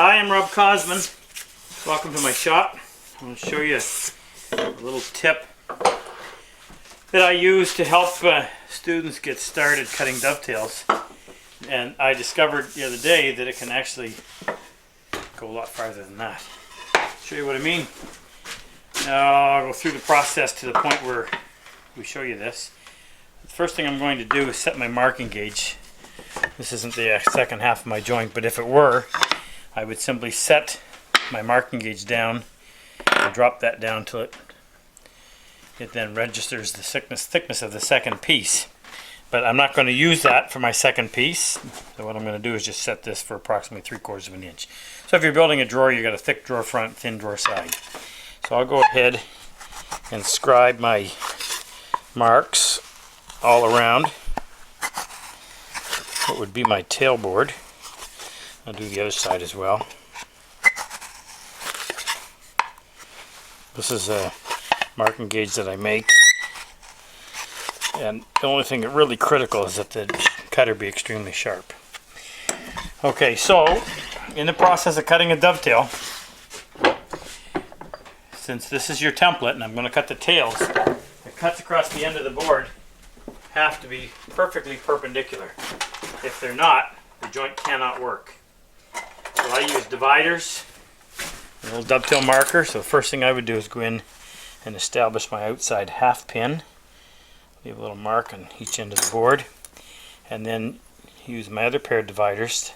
Hi, I'm Rob Cosman. Welcome to my shop. I'm going to show you a little tip that I use to help students get started cutting dovetails. And I discovered the other day that it can actually go a lot farther than that. Show you what I mean. Now I'll go through the process to the point where we show you this. The first thing I'm going to do is set my marking gauge. This isn't the second half of my joint, but if it were, I would simply set my marking gauge down and drop that down till it then registers the thickness of the second piece. But I'm not going to use that for my second piece. So what I'm going to do is just set this for approximately 3/4 of an inch. So if you're building a drawer, you've got a thick drawer front, thin drawer side. So I'll go ahead and scribe my marks all around what would be my tailboard. I'll do the other side as well. This is a marking gauge that I make, and the only thing that's really critical is that the cutter be extremely sharp. Okay, so in the process of cutting a dovetail, since this is your template and I'm going to cut the tails, the cuts across the end of the board have to be perfectly perpendicular. If they're not, the joint cannot work. So I use dividers, a little dovetail marker. So the first thing I would do is go in and establish my outside half pin. Leave a little mark on each end of the board. And then use my other pair of dividers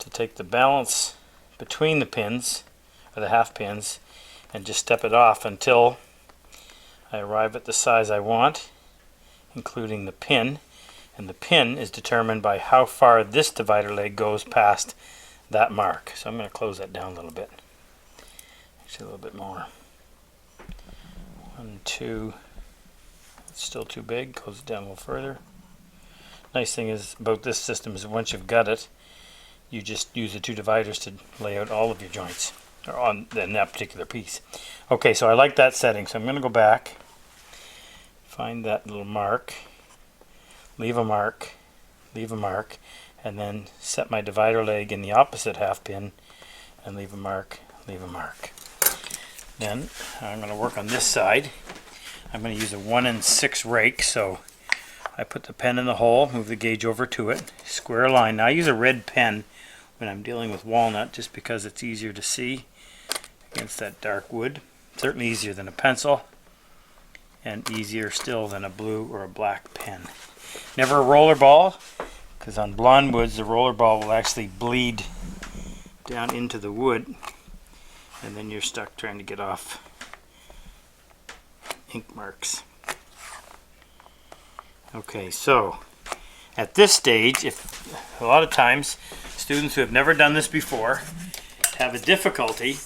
to take the balance between the pins, or the half pins, and just step it off until I arrive at the size I want, including the pin. And the pin is determined by how far this divider leg goes past that mark. So I'm going to close that down a little bit. Actually a little bit more. 1, 2. It's still too big. Close it down a little further. Nice thing is about this system is once you've got it, you just use the two dividers to lay out all of your joints or on that particular piece. Okay, so I like that setting. So I'm going to go back, find that little mark, leave a mark, and then set my divider leg in the opposite half pin and leave a mark, leave a mark. Then I'm going to work on this side. I'm going to use a 1 6 rake, so I put the pen in the hole, move the gauge over to it, square line. Now I use a red pen when I'm dealing with walnut just because it's easier to see against that dark wood. Certainly easier than a pencil and easier still than a blue or a black pen. Never a roller ball, because on blonde woods the roller ball will actually bleed down into the wood and then you're stuck trying to get off ink marks. Okay, so at this stage, if a lot of times students who have never done this before have a difficulty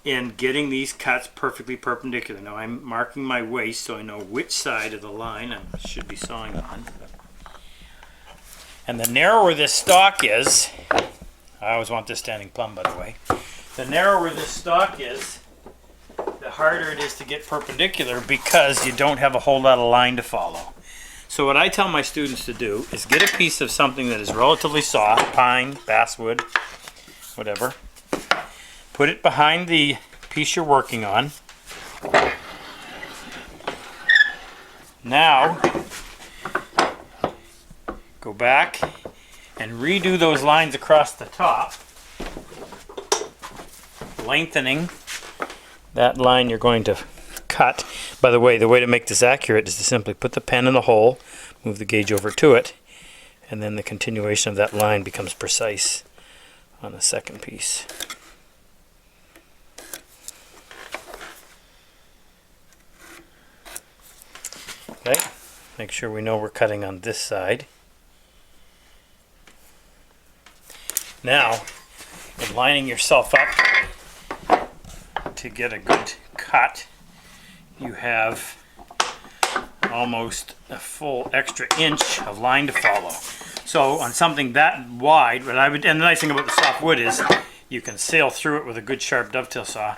in getting these cuts perfectly perpendicular. Now I'm marking my waist so I know which side of the line I should be sawing on. And the narrower this stock is, I always want this standing plumb by the way, the narrower this stock is, the harder it is to get perpendicular because you don't have a whole lot of line to follow. So what I tell my students to do is get a piece of something that is relatively soft, pine, basswood, whatever. Put it behind the piece you're working on. Now, go back and redo those lines across the top, lengthening that line you're going to cut. By the way to make this accurate is to simply put the pen in the hole, move the gauge over to it, and then the continuation of that line becomes precise on the second piece. Okay, make sure we know we're cutting on this side. Now, in lining yourself up to get a good cut, you have almost a full extra inch of line to follow. So on something that wide, and the nice thing about the soft wood is you can sail through it with a good sharp dovetail saw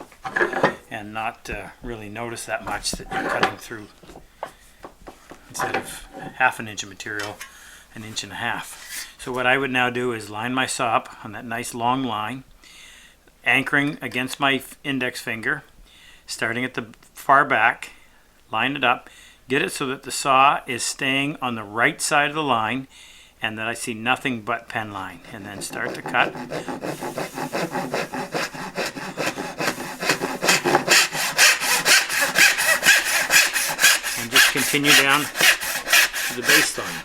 and not really notice that much that you're cutting through, instead of 1/2 inch of material, 1.5 inches. So what I would now do is line my saw up on that nice long line, anchoring against my index finger, starting at the far back, line it up, get it so that the saw is staying on the right side of the line and that I see nothing but pen line, and then start to cut. And just continue down to the baseline.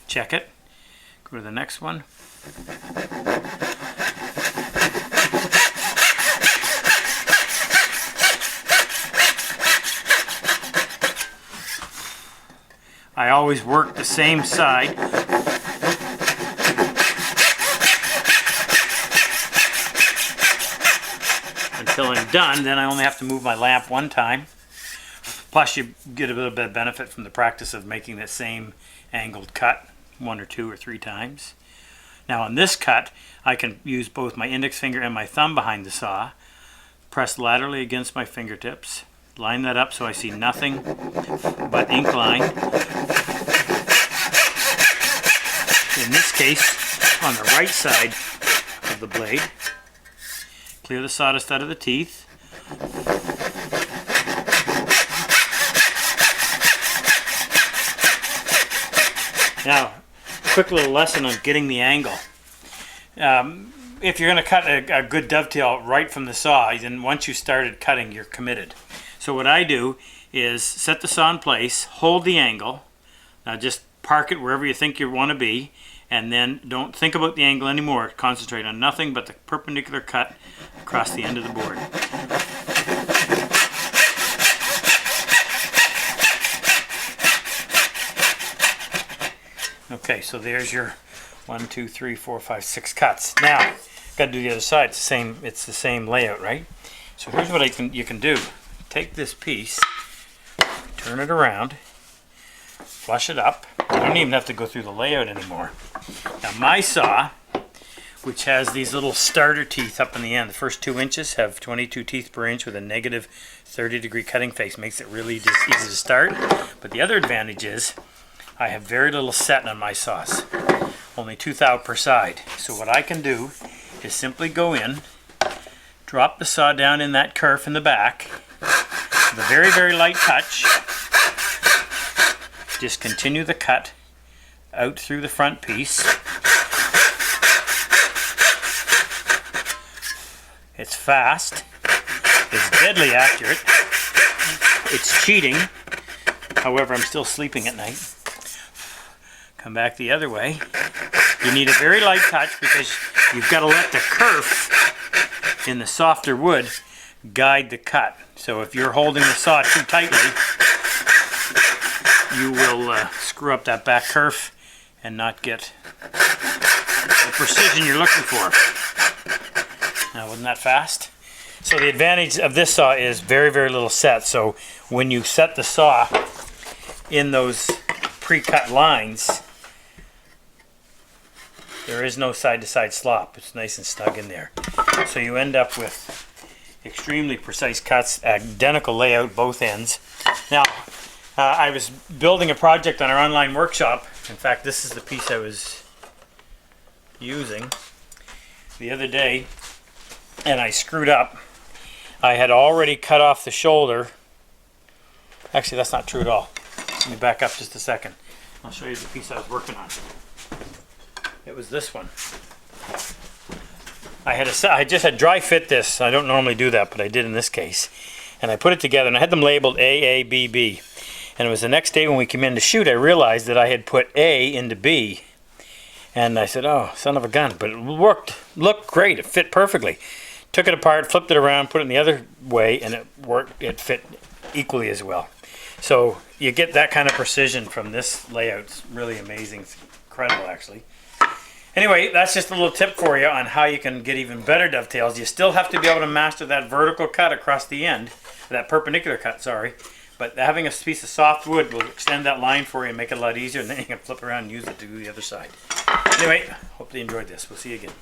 Check it. Go to the next one. I always work the same side until I'm done. Then I only have to move my lamp one time. Plus you get a little bit of benefit from the practice of making the same angled cut 1 or 2 or 3 times. Now on this cut, I can use both my index finger and my thumb behind the saw, press laterally against my fingertips, line that up so I see nothing but ink line. In this case, on the right side of the blade, clear the sawdust out of the teeth. Now, quick little lesson on getting the angle. If you're going to cut a good dovetail right from the saw, then once you started cutting, you're committed. So what I do is set the saw in place, hold the angle, now just park it wherever you think you want to be, and then don't think about the angle anymore. Concentrate on nothing but the perpendicular cut across the end of the board. Okay, so there's your 1, 2, 3, 4, 5, 6 cuts. Now, got to do the other side. It's the same layout, right? So here's what you can do. Take this piece, turn it around, flush it up. You don't even have to go through the layout anymore. Now my saw, which has these little starter teeth up in the end, the first 2 inches have 22 teeth per inch with a negative 30-degree cutting face. Makes it really just easy to start. But the other advantage is I have very little set on my saws, only 2 thou per side. So what I can do is simply go in, drop the saw down in that kerf in the back, with a very, very light touch. Just continue the cut out through the front piece. It's fast. It's deadly accurate. It's cheating. However, I'm still sleeping at night. Come back the other way. You need a very light touch because you've got to let the kerf in the softer wood guide the cut. So if you're holding the saw too tightly, you will screw up that back kerf and not get the precision you're looking for. Now, wasn't that fast? So the advantage of this saw is very, very little set. So when you set the saw in those pre-cut lines, there is no side-to-side slop. It's nice and snug in there. So you end up with extremely precise cuts, identical layout both ends. Now, I was building a project on our online workshop. In fact, this is the piece I was using the other day, and I screwed up. I had already cut off the shoulder. Actually, that's not true at all. Let me back up just a second. I'll show you the piece I was working on. It was this one. I just had dry fit this. I don't normally do that, but I did in this case. And I put it together, and I had them labeled A, A, B, B. And it was the next day when we came in to shoot, I realized that I had put A into B. And I said, oh, son of a gun. But it looked great. It fit perfectly. Took it apart, flipped it around, put it in the other way, and it worked. It fit equally as well. So you get that kind of precision from this layout. It's really amazing. It's incredible, actually. Anyway, that's just a little tip for you on how you can get even better dovetails. You still have to be able to master that vertical cut across the end, that perpendicular cut, sorry. But having a piece of soft wood will extend that line for you and make it a lot easier, and then you can flip around and use it to do the other side. Anyway, hope you enjoyed this. We'll see you again.